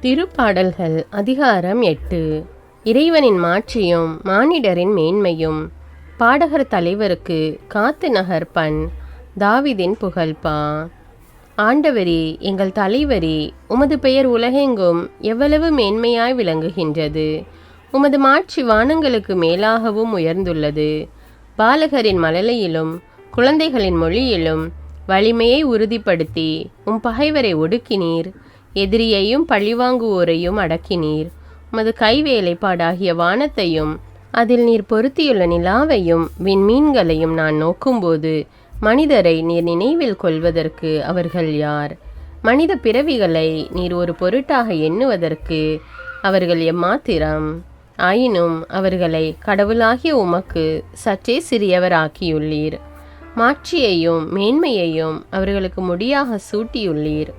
திருப்பாடல்கள் அதிகாரம் 8. இறைவனின் மாட்சியும் மானிடரின் மேன்மையும். பாடகர் தலைவருக்கு காத்து நகர்பண். தாவீதின் புகழ்பா. ஆண்டவரே, எங்கள் தலைவரே, உமது பெயர் உலகெங்கும் எவ்வளவு மேன்மையாய் விளங்குகின்றது. உமது மாட்சி வானங்களுக்கு மேலாகவும் உயர்ந்துள்ளது. பாலகரின் மழலையிலும் குழந்தைகளின் மொழியிலும் வலிமையை உறுதிப்படுத்தி பகைவரை ஒடுக்கினீர். எதிரியையும் பழிவாங்குவோரையும் அடக்கினீர். உமது கைவேலைப்பாடாகிய வானத்தையும் அதில் நீர் பொருத்தியுள்ள நிலாவையும் விண்மீன்களையும் நான் நோக்கும்போது, மனிதரை நீர் நினைவில் கொள்வதற்கு அவர்கள் யார்? மனித பிறவிகளை நீர் ஒரு பொருட்டாக எண்ணுவதற்கு அவர்கள் எம்மாத்திரம்? ஆயினும் அவர்களை கடவுளாகிய உமக்கு சற்றே சிறியவராக்கியுள்ளீர். மாட்சியையும் மேன்மையையும் அவர்களுக்கு முடியாக சூட்டியுள்ளீர்.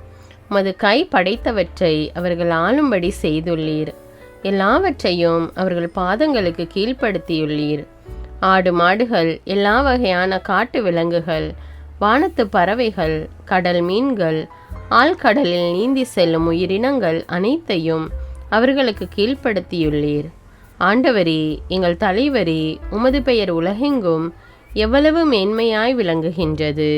உமது கை படைத்தவற்றை அவர்கள் ஆளும்படி செய்துள்ளீர். எல்லாவற்றையும் அவர்கள் பாதங்களுக்கு கீழ்ப்படுத்தியுள்ளீர். ஆடு மாடுகள், எல்லா வகையான காட்டு விலங்குகள், வானத்து பறவைகள், கடல் மீன்கள், ஆழ்கடலில் நீந்தி செல்லும் உயிரினங்கள் அனைத்தையும் அவர்களுக்கு கீழ்ப்படுத்தியுள்ளீர். ஆண்டவரே, எங்கள் தலைவரே, உமது பெயர் உலகெங்கும் எவ்வளவு மேன்மையாய் விளங்குகின்றது.